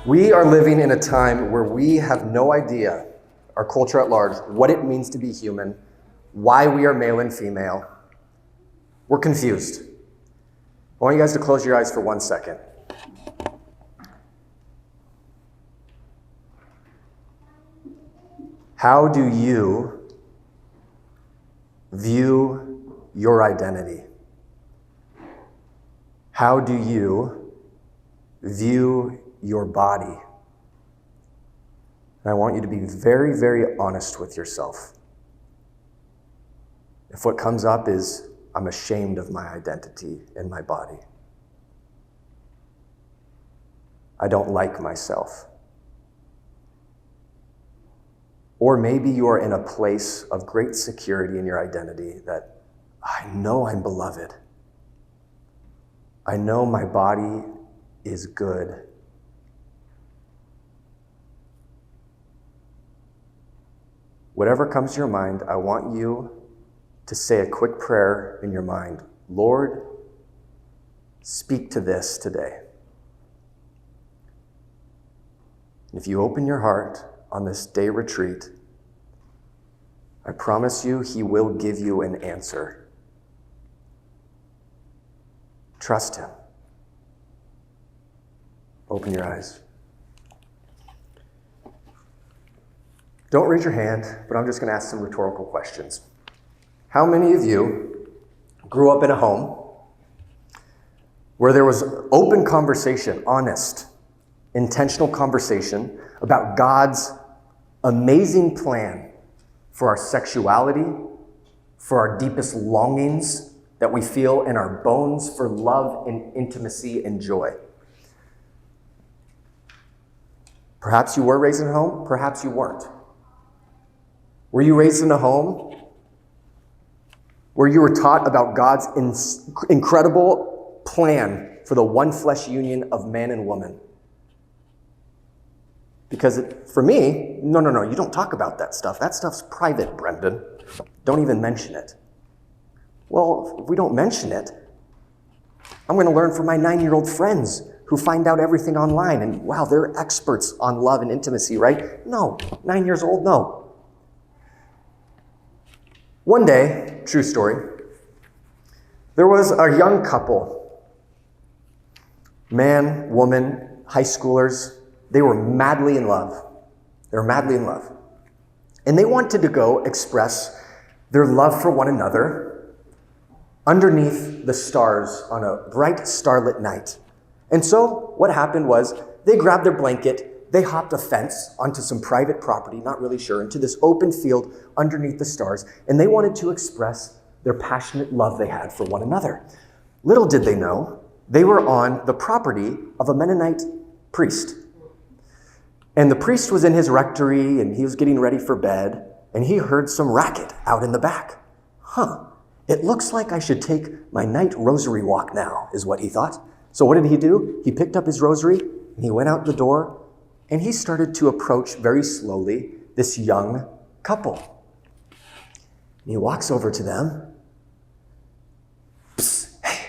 We are living in a time where we have no idea, our culture at large, what it means to be human, why we are male and female. We're confused. I want you guys to close your eyes for 1 second. How do you view your identity? How do you view your body? And I want you to be very, very honest with yourself. If what comes up is, I'm ashamed of my identity in my body. I don't like myself. Or maybe you're in a place of great security in your identity that I know I'm beloved. I know my body is good. Whatever comes to your mind, I want you to say a quick prayer in your mind. Lord, speak to this today. And if you open your heart on this day retreat, I promise you he will give you an answer. Trust him. Open your eyes. Don't raise your hand, but I'm just going to ask some rhetorical questions. How many of you grew up in a home where there was open conversation, honest, intentional conversation about God's amazing plan for our sexuality, for our deepest longings that we feel in our bones for love and intimacy and joy? Perhaps you were raised in a home, perhaps you weren't. Were you raised in a home where you were taught about God's incredible plan for the one flesh union of man and woman? Because for me, no, you don't talk about that stuff. That stuff's private, Brendan. Don't even mention it. Well, if we don't mention it, I'm going to learn from my 9-year-old friends who find out everything online, and wow, they're experts on love and intimacy, right? No, 9 years old, no. One day, true story, there was a young couple, man, woman, high schoolers. They were madly in love. And they wanted to go express their love for one another underneath the stars on a bright starlit night. And so what happened was they grabbed their blanket, they hopped a fence onto some private property, not really sure, into this open field underneath the stars, and they wanted to express their passionate love they had for one another. Little did they know, they were on the property of a Mennonite priest. And the priest was in his rectory, and he was getting ready for bed, and he heard some racket out in the back. It looks like I should take my night rosary walk now, is what he thought. So what did he do? He picked up his rosary, and he went out the door, and he started to approach very slowly this young couple. And he walks over to them. Psst, hey,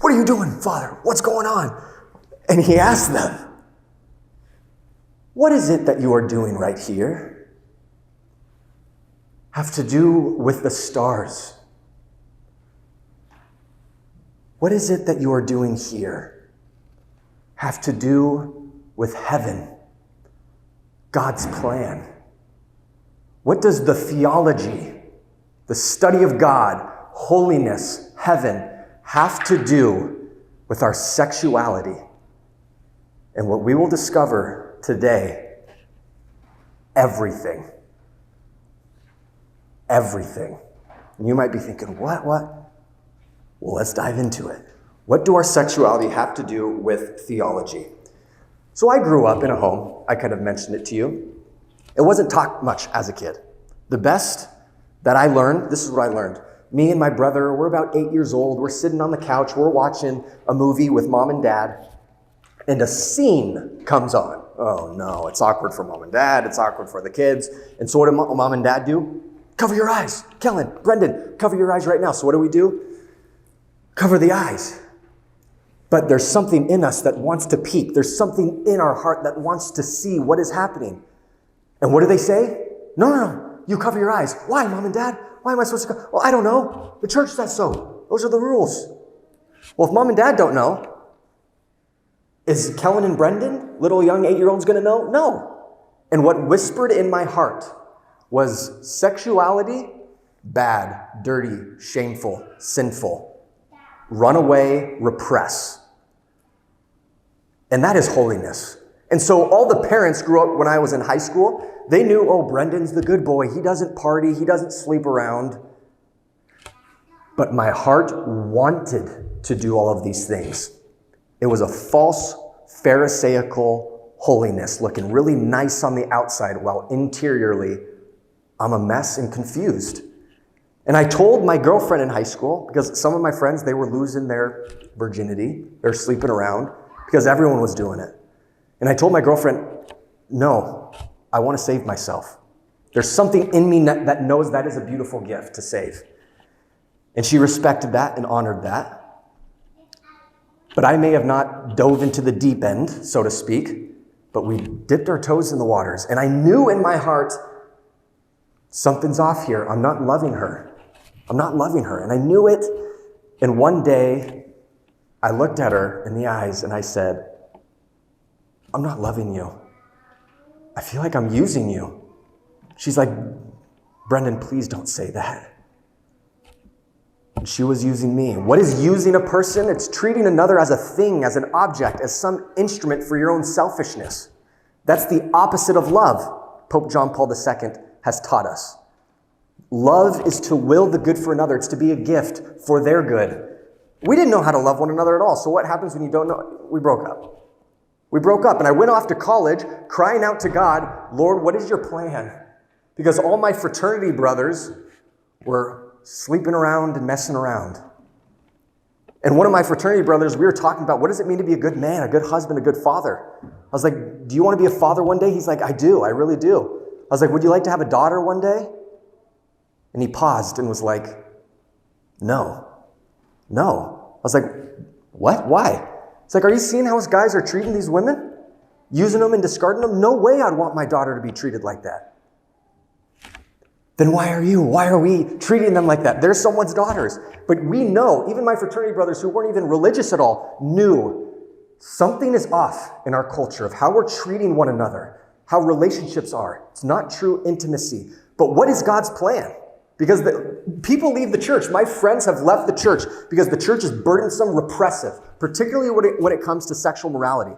what are you doing, Father? What's going on? And he asked them, what is it that you are doing right here? Have to do with the stars. What is it that you are doing here? Have to do with heaven, God's plan. What does the theology, the study of God, holiness, heaven, have to do with our sexuality? And what we will discover today, everything. Everything. And you might be thinking, what? Well, let's dive into it. What do our sexuality have to do with theology? So I grew up in a home, I kind of mentioned it to you. It wasn't taught much as a kid. The best that I learned, this is what I learned. Me and my brother, we're about 8 years old. We're sitting on the couch. We're watching a movie with mom and dad. And a scene comes on. Oh no, it's awkward for mom and dad. It's awkward for the kids. And so what do mom and dad do? Cover your eyes. Kellen, Brendan, cover your eyes right now. So what do? Cover the eyes. But there's something in us that wants to peek. There's something in our heart that wants to see what is happening. And what do they say? No. You cover your eyes. Why, Mom and Dad? Why am I supposed to go? Well, I don't know. The church says so. Those are the rules. Well, if Mom and Dad don't know, is Kellen and Brendan, little young 8-year-olds, going to know? No. And what whispered in my heart was sexuality, bad, dirty, shameful, sinful. Run away, repress. And that is holiness. And so all the parents grew up when I was in high school. They knew, oh, Brendan's the good boy. He doesn't party. He doesn't sleep around. But my heart wanted to do all of these things. It was a false Pharisaical holiness, looking really nice on the outside while interiorly I'm a mess and confused. And I told my girlfriend in high school, because some of my friends, they were losing their virginity, they're sleeping around, because everyone was doing it. And I told my girlfriend, no, I want to save myself. There's something in me that knows that is a beautiful gift to save. And she respected that and honored that. But I may have not dove into the deep end, so to speak, but we dipped our toes in the waters. And I knew in my heart, something's off here. I'm not loving her. I'm not loving her. And I knew it. And one day, I looked at her in the eyes and I said, I'm not loving you. I feel like I'm using you. She's like, Brendan, please don't say that. And she was using me. What is using a person? It's treating another as a thing, as an object, as some instrument for your own selfishness. That's the opposite of love, Pope John Paul II has taught us. Love is to will the good for another. It's to be a gift for their good. We didn't know how to love one another at all. So what happens when you don't know? We broke up. We broke up, and I went off to college crying out to God, Lord, what is your plan? Because all my fraternity brothers were sleeping around and messing around. And one of my fraternity brothers, we were talking about, what does it mean to be a good man, a good husband, a good father? I was like, do you want to be a father one day? He's like, I do, I really do. I was like, would you like to have a daughter one day? And he paused and was like, no. I was like, what? Why? It's like, are you seeing how us guys are treating these women? Using them and discarding them? No way I'd want my daughter to be treated like that. Then why are we treating them like that? They're someone's daughters. But we know, even my fraternity brothers who weren't even religious at all, knew something is off in our culture of how we're treating one another, how relationships are. It's not true intimacy. But what is God's plan? Because people leave the church. My friends have left the church because the church is burdensome, repressive, particularly when it comes to sexual morality.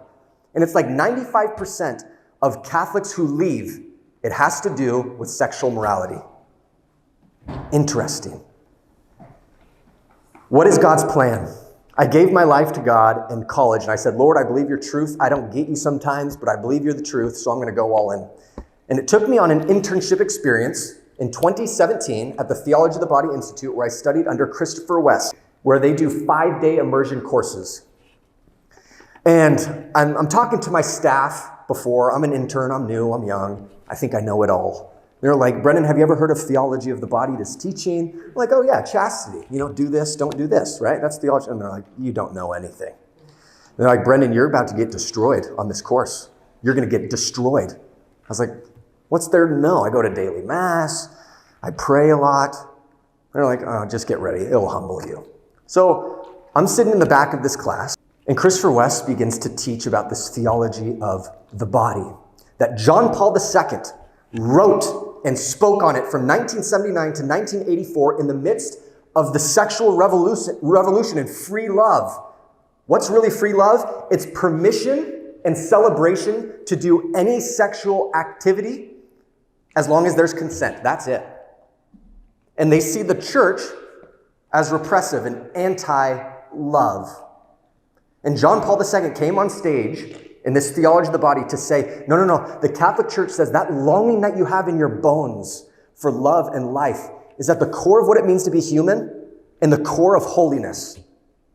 And it's like 95% of Catholics who leave, it has to do with sexual morality. Interesting. What is God's plan? I gave my life to God in college, and I said, Lord, I believe your truth. I don't get you sometimes, but I believe you're the truth, so I'm going to go all in. And it took me on an internship experience in 2017 at the Theology of the Body Institute, where I studied under Christopher West, where they do 5-day immersion courses. And I'm talking to my staff before. I'm an intern, I'm new, I'm young. I think I know it all. They're like, Brendan, have you ever heard of Theology of the Body, this teaching? I'm like, oh yeah, chastity. Do this, don't do this, right? That's theology. And they're like, you don't know anything. They're like, Brendan, you're about to get destroyed on this course. You're going to get destroyed. I was like, what's there to know? I go to daily mass. I pray a lot. They're like, oh, just get ready. It'll humble you. So I'm sitting in the back of this class, and Christopher West begins to teach about this theology of the body that John Paul II wrote and spoke on it from 1979 to 1984 in the midst of the sexual revolution and free love. What's really free love? It's permission and celebration to do any sexual activity as long as there's consent. That's it. And they see the church as repressive and anti-love. And John Paul II came on stage in this Theology of the Body to say, no, the Catholic Church says that longing that you have in your bones for love and life is at the core of what it means to be human and the core of holiness. And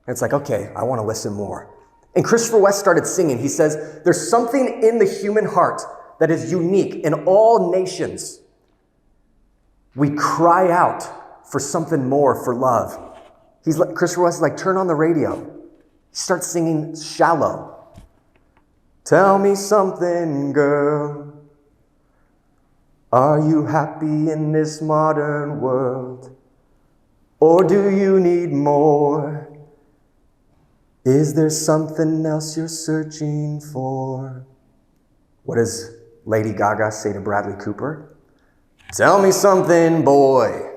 it's like, okay, I want to listen more. And Christopher West started singing. He says, there's something in the human heart that is unique in all nations. We cry out for something more, for love. Christopher West is like, turn on the radio. Start singing Shallow. Tell me something, girl. Are you happy in this modern world? Or do you need more? Is there something else you're searching for? What does Lady Gaga say to Bradley Cooper? Tell me something, boy.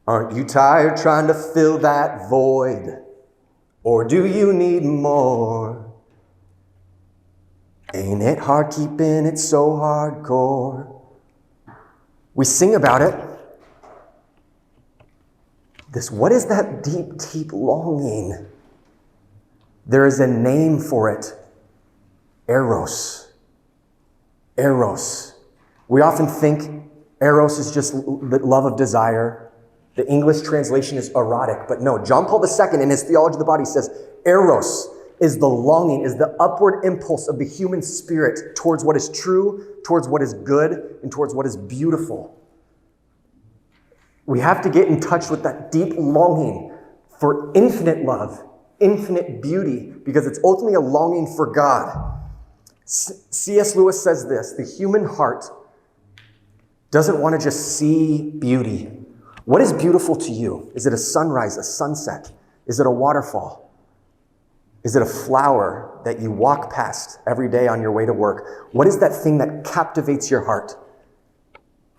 Aren't you tired trying to fill that void? Or do you need more? Ain't it hard keeping it so hardcore? We sing about it. What is that deep, deep longing? There is a name for it. Eros. Eros. We often think Eros is just the love of desire. The English translation is erotic, but no. John Paul II in his Theology of the Body says, Eros is the longing, is the upward impulse of the human spirit towards what is true, towards what is good, and towards what is beautiful. We have to get in touch with that deep longing for infinite love, infinite beauty, because it's ultimately a longing for God. C.S. Lewis says this, the human heart doesn't want to just see beauty. What is beautiful to you? Is it a sunrise, a sunset? Is it a waterfall? Is it a flower that you walk past every day on your way to work? What is that thing that captivates your heart?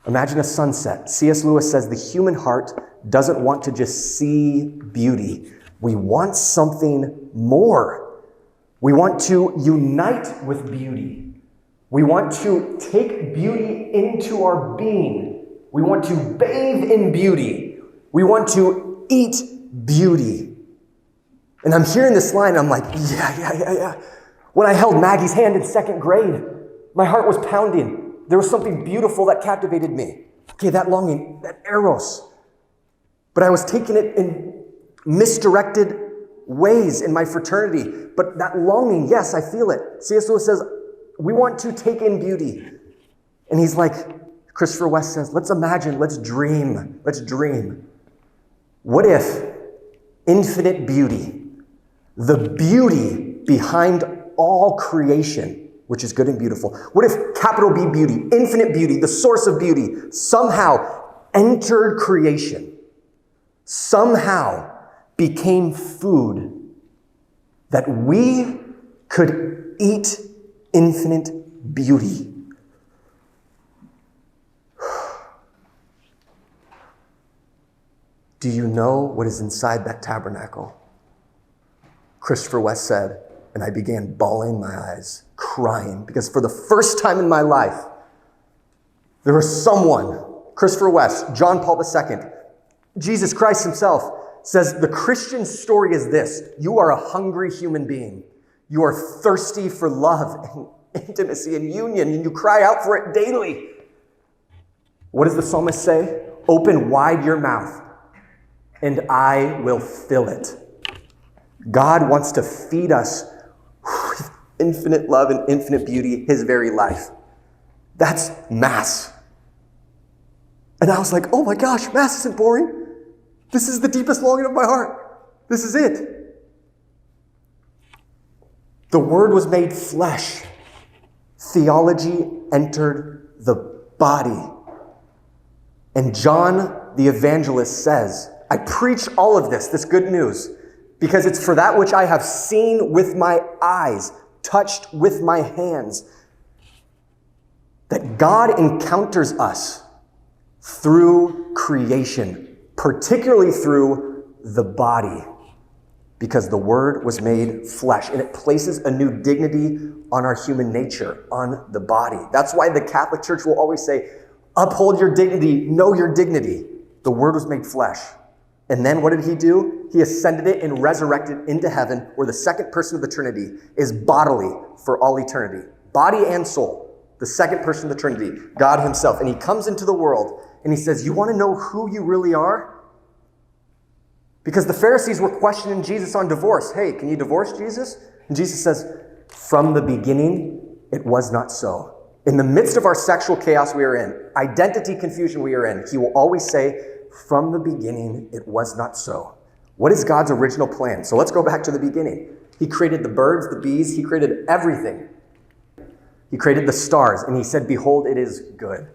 Imagine a sunset. C.S. Lewis says the human heart doesn't want to just see beauty. We want something more. We want to unite with beauty. We want to take beauty into our being. We want to bathe in beauty. We want to eat beauty. And I'm hearing this line, I'm like, yeah. When I held Maggie's hand in second grade, my heart was pounding. There was something beautiful that captivated me. Okay, that longing, that eros. But I was taking it in misdirected ways in my fraternity. But that longing, yes, I feel it. C.S. Lewis says, we want to take in beauty. And he's like, Christopher West says, let's imagine, let's dream. What if infinite beauty, the beauty behind all creation, which is good and beautiful, what if capital B beauty, infinite beauty, the source of beauty, somehow entered creation, somehow became food that we could eat infinite beauty? Do you know what is inside that tabernacle? Christopher West said, and I began bawling my eyes, crying, because for the first time in my life, there was someone, Christopher West, John Paul II, Jesus Christ himself, says the Christian story is this: you are a hungry human being. You are thirsty for love and intimacy and union, and you cry out for it daily. What does the psalmist say? Open wide your mouth, and I will fill it. God wants to feed us with infinite love and infinite beauty, his very life. That's Mass. And I was like, oh my gosh, Mass isn't boring. This is the deepest longing of my heart. This is it. The Word was made flesh. Theology entered the body. And John the evangelist says, I preach all of this good news, because it's for that which I have seen with my eyes, touched with my hands, that God encounters us through creation, particularly through the body, because the Word was made flesh, and it places a new dignity on our human nature, on the body. That's why the Catholic Church will always say, uphold your dignity, know your dignity. The Word was made flesh. And then what did he do? He ascended it and resurrected into heaven, where the second person of the Trinity is bodily for all eternity. Body and soul. The second person of the Trinity, God himself. And he comes into the world and he says, you want to know who you really are? Because the Pharisees were questioning Jesus on divorce. Hey, can you divorce Jesus? And Jesus says, from the beginning, it was not so. In the midst of our sexual chaos we are in, identity confusion we are in, he will always say, from the beginning, it was not so. What is God's original plan? So let's go back to the beginning. He created the birds, the bees, he created everything. He created the stars, and he said, behold, it is good.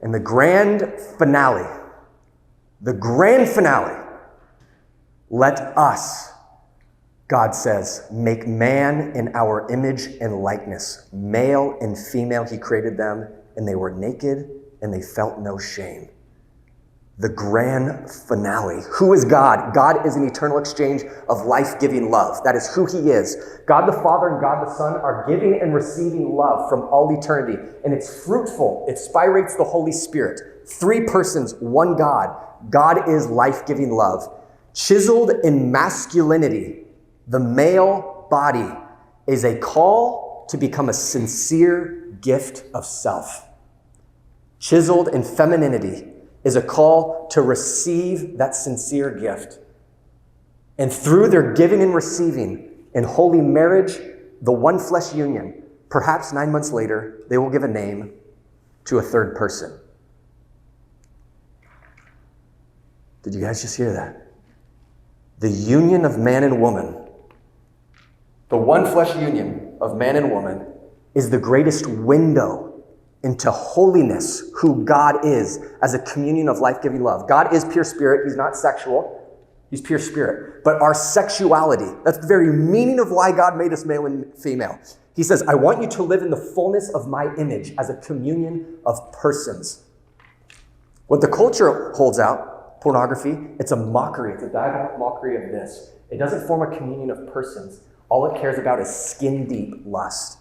And the grand finale, let us, God says, make man in our image and likeness. Male and female, he created them, and they were naked, and they felt no shame. The grand finale. Who is God? God is an eternal exchange of life-giving love. That is who he is. God the Father and God the Son are giving and receiving love from all eternity. And it's fruitful. It spirates the Holy Spirit. 3 persons, 1 God. God is life-giving love. Chiseled in masculinity, the male body is a call to become a sincere gift of self. Chiseled in femininity is a call to receive that sincere gift. And through their giving and receiving in holy marriage, the one flesh union, perhaps 9 months later, they will give a name to a 3rd person. Did you guys just hear that? The union of man and woman, the one flesh union of man and woman, is the greatest window into holiness, who God is, as a communion of life-giving love. God is pure spirit. He's not sexual. He's pure spirit. But our sexuality, that's the very meaning of why God made us male and female. He says, I want you to live in the fullness of my image as a communion of persons. What the culture holds out, pornography, it's a mockery. It's a diabolical mockery of this. It doesn't form a communion of persons. All it cares about is skin-deep lust.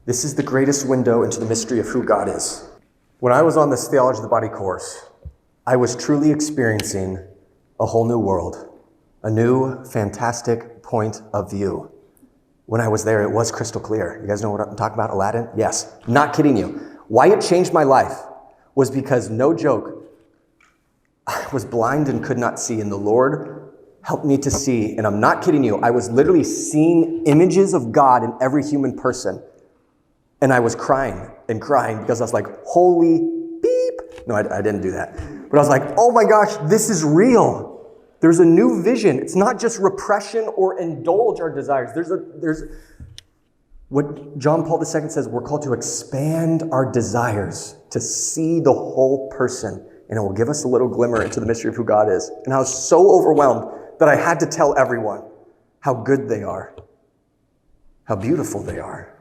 This is the greatest window into the mystery of who God is. When I was on this Theology of the Body course, I was truly experiencing a whole new world, a new, fantastic point of view. When I was there, it was crystal clear. You guys know what I'm talking about, Aladdin? Yes, not kidding you. Why it changed my life was because, no joke, I was blind and could not see, and the Lord helped me to see. And I'm not kidding you. I was literally seeing images of God in every human person. And I was crying and crying because I was like, holy beep. No, I didn't do that. But I was like, oh my gosh, this is real. There's a new vision. It's not just repression or indulge our desires. There's what John Paul II says, we're called to expand our desires, to see the whole person. And it will give us a little glimmer into the mystery of who God is. And I was so overwhelmed that I had to tell everyone how good they are, how beautiful they are.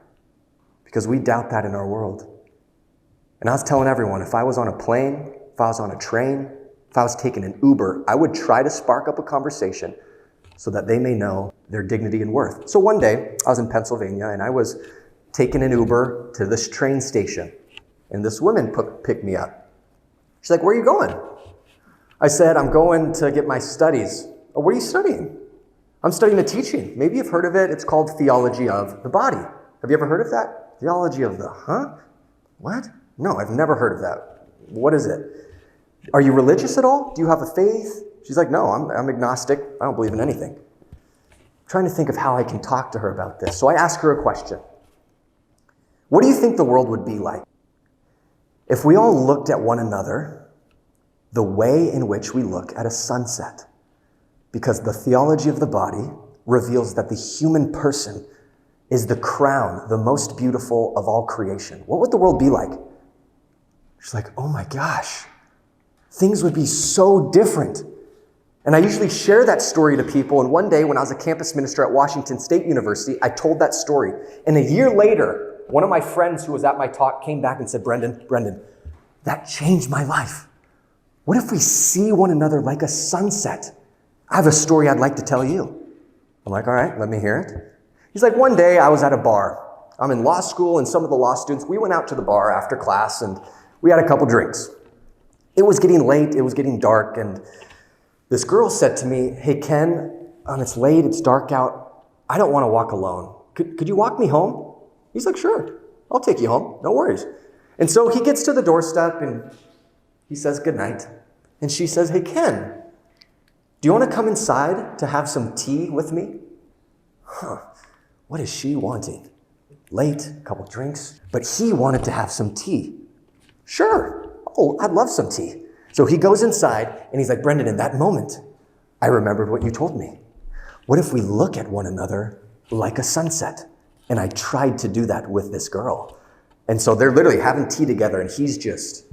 Because we doubt that in our world. And I was telling everyone, if I was on a plane, if I was on a train, if I was taking an Uber, I would try to spark up a conversation so that they may know their dignity and worth. So one day, I was in Pennsylvania, and I was taking an Uber to this train station. And this woman picked me up. She's like, where are you going? I said, I'm going to get my studies. Oh, what are you studying? I'm studying a teaching. Maybe you've heard of it. It's called Theology of the Body. Have you ever heard of that? Theology of the, What? No, I've never heard of that. What is it? Are you religious at all? Do you have a faith? She's like, no, I'm agnostic. I don't believe in anything. I'm trying to think of how I can talk to her about this. So I asked her a question. What do you think the world would be like if we all looked at one another the way in which we look at a sunset? Because the theology of the body reveals that the human person is the crown, the most beautiful of all creation. What would the world be like? She's like, oh my gosh, things would be so different. And I usually share that story to people. And one day when I was a campus minister at Washington State University, I told that story. And a year later, one of my friends who was at my talk came back and said, Brendan, that changed my life. What if we see one another like a sunset? I have a story I'd like to tell you. I'm like, all right, let me hear it. He's like, one day I was at a bar. I'm in law school, and some of the law students, we went out to the bar after class, and we had a couple drinks. It was getting late, it was getting dark, and this girl said to me, hey, Ken, it's late, it's dark out. I don't want to walk alone. Could you walk me home? He's like, sure, I'll take you home, no worries. And so he gets to the doorstep, and he says goodnight. And she says, hey, Ken, do you want to come inside to have some tea with me? What is she wanting? Late, a couple drinks, but he wanted to have some tea. Sure. Oh, I'd love some tea. So he goes inside and he's like, Brendan, in that moment, I remembered what you told me. What if we look at one another like a sunset? And I tried to do that with this girl. And so they're literally having tea together and he's just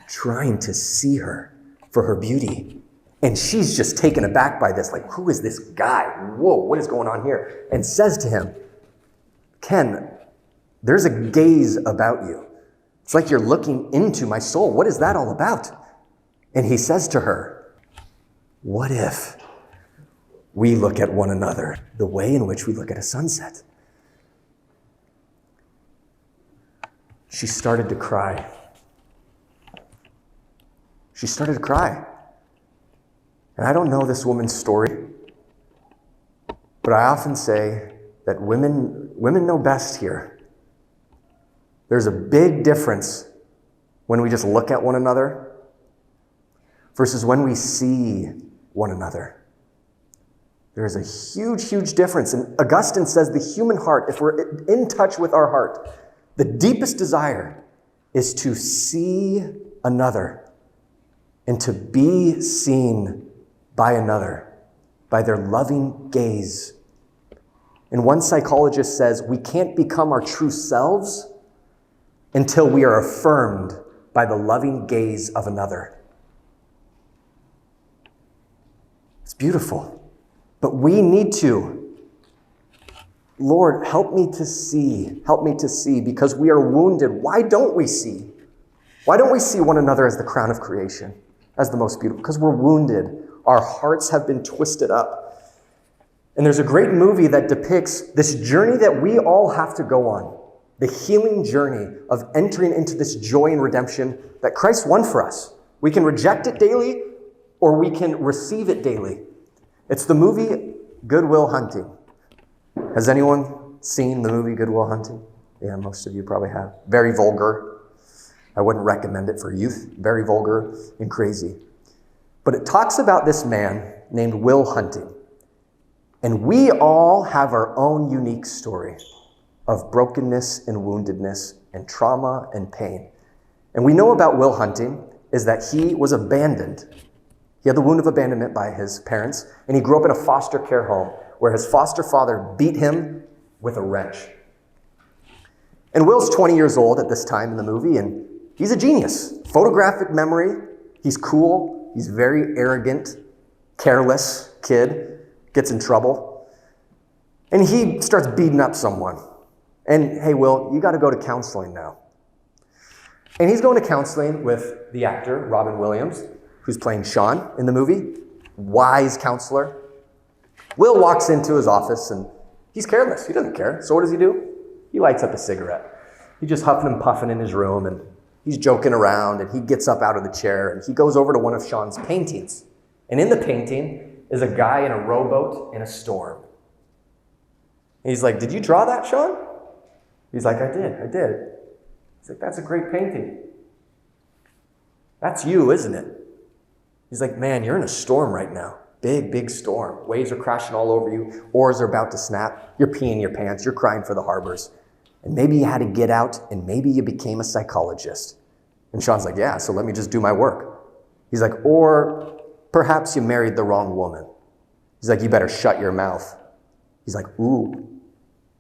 trying to see her for her beauty. And she's just taken aback by this, like, who is this guy? Whoa, what is going on here? And says to him, Ken, there's a gaze about you. It's like you're looking into my soul. What is that all about? And he says to her, what if we look at one another the way in which we look at a sunset? She started to cry. She started to cry. And I don't know this woman's story, but I often say that women know best here. There's a big difference when we just look at one another versus when we see one another. There's a huge, huge difference. And Augustine says the human heart, if we're in touch with our heart, the deepest desire is to see another and to be seen by another, by their loving gaze. And one psychologist says we can't become our true selves until we are affirmed by the loving gaze of another. It's beautiful. But we need to. Lord, help me to see, because we are wounded. Why don't we see? Why don't we see one another as the crown of creation, as the most beautiful? Because we're wounded. Our hearts have been twisted up. And there's a great movie that depicts this journey that we all have to go on, the healing journey of entering into this joy and redemption that Christ won for us. We can reject it daily, or we can receive it daily. It's the movie Good Will Hunting. Has anyone seen the movie Good Will Hunting? Yeah, most of you probably have. Very vulgar. I wouldn't recommend it for youth. Very vulgar and crazy. But it talks about this man named Will Hunting. And we all have our own unique story of brokenness and woundedness and trauma and pain. And we know about Will Hunting is that he was abandoned. He had the wound of abandonment by his parents, and he grew up in a foster care home where his foster father beat him with a wrench. And Will's 20 years old at this time in the movie, and he's a genius. Photographic memory, he's cool. He's very arrogant, careless kid, gets in trouble. And he starts beating up someone. And hey, Will, you got to go to counseling now. And he's going to counseling with the actor, Robin Williams, who's playing Sean in the movie. Wise counselor. Will walks into his office and he's careless. He doesn't care. So what does he do? He lights up a cigarette. He's just huffing and puffing in his room and he's joking around, and he gets up out of the chair, and he goes over to one of Sean's paintings. And in the painting is a guy in a rowboat in a storm. And he's like, did you draw that, Sean? He's like, I did. He's like, that's a great painting. That's you, isn't it? He's like, man, you're in a storm right now. Big, big storm. Waves are crashing all over you. Oars are about to snap. You're peeing your pants. You're crying for the harbors. And maybe you had to get out, and maybe you became a psychologist. And Sean's like, yeah, so let me just do my work. He's like, or perhaps you married the wrong woman. He's like, you better shut your mouth. He's like, ooh,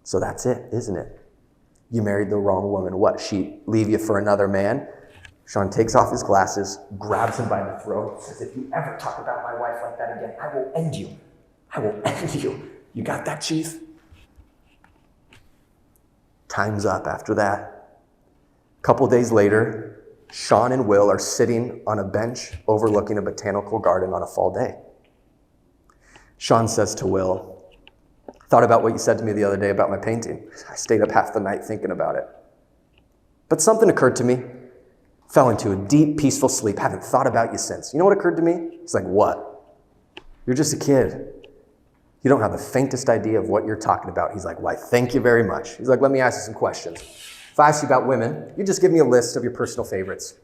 so that's it, isn't it? You married the wrong woman. What, she leave you for another man? Sean takes off his glasses, grabs him by the throat, says, if you ever talk about my wife like that again, I will end you. I will end you. You got that, Chief? Time's up after that. A couple days later, Sean and Will are sitting on a bench overlooking a botanical garden on a fall day. Sean says to Will, thought about what you said to me the other day about my painting. I stayed up half the night thinking about it. But something occurred to me. Fell into a deep, peaceful sleep. Haven't thought about you since. You know what occurred to me? He's like, what? You're just a kid. You don't have the faintest idea of what you're talking about. He's like, why, thank you very much. He's like, let me ask you some questions. If I ask you about women, you just give me a list of your personal favorites.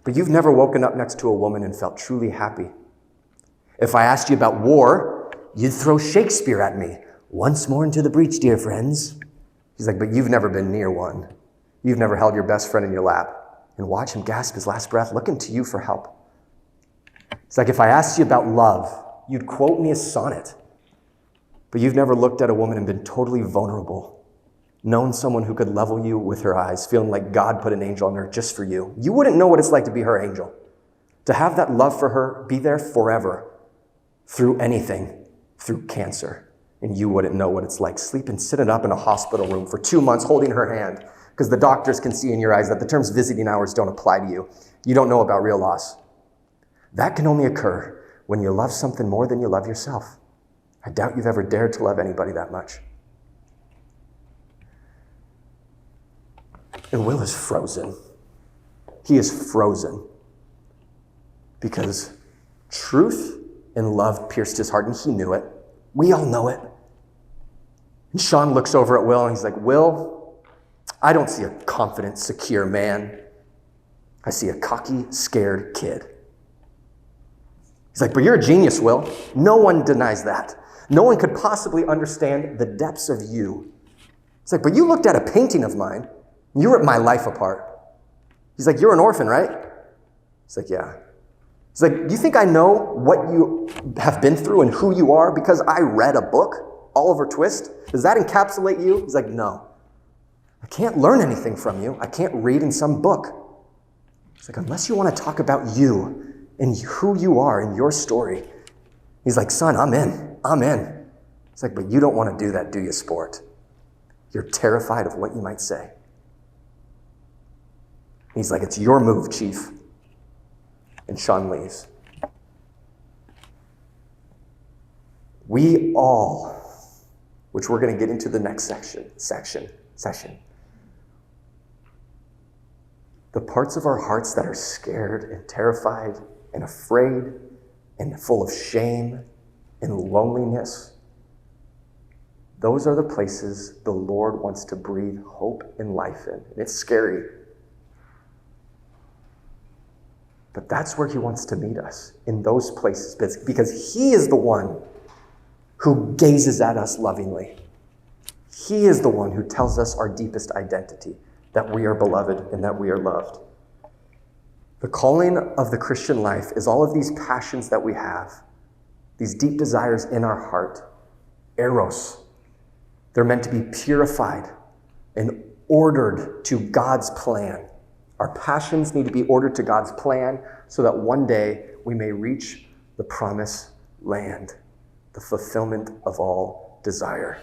But you've never woken up next to a woman and felt truly happy. If I asked you about war, you'd throw Shakespeare at me. Once more into the breach, dear friends. He's like, but you've never been near one. You've never held your best friend in your lap and watch him gasp his last breath, looking to you for help. It's like if I asked you about love, you'd quote me a sonnet, but you've never looked at a woman and been totally vulnerable, known someone who could level you with her eyes, feeling like God put an angel on her just for you. You wouldn't know what it's like to be her angel, to have that love for her be there forever, through anything, through cancer. And you wouldn't know what it's like sleeping, sitting up in a hospital room for 2 months holding her hand because the doctors can see in your eyes that the terms visiting hours don't apply to you. You don't know about real loss. That can only occur when you love something more than you love yourself. I doubt you've ever dared to love anybody that much. And Will is frozen. He is frozen because truth and love pierced his heart, and he knew it. We all know it. And Sean looks over at Will and he's like, Will, I don't see a confident, secure man. I see a cocky, scared kid. He's like, but you're a genius, Will. No one denies that. No one could possibly understand the depths of you. He's like, but you looked at a painting of mine. You ripped my life apart. He's like, you're an orphan, right? He's like, yeah. He's like, do you think I know what you have been through and who you are because I read a book, Oliver Twist? Does that encapsulate you? He's like, no. I can't learn anything from you. I can't read in some book. He's like, unless you want to talk about you and who you are in your story. He's like, son, I'm in. I'm in. He's like, but you don't want to do that, do you, sport? You're terrified of what you might say. He's like, it's your move, Chief. And Sean leaves. We all, which we're going to get into the next session. The parts of our hearts that are scared and terrified and afraid and full of shame and loneliness, those are the places the Lord wants to breathe hope and life in. And it's scary. But that's where he wants to meet us, in those places, because he is the one who gazes at us lovingly. He is the one who tells us our deepest identity, that we are beloved and that we are loved. The calling of the Christian life is all of these passions that we have, these deep desires in our heart, eros. They're meant to be purified and ordered to God's plan. Our passions need to be ordered to God's plan so that one day we may reach the promised land, the fulfillment of all desire.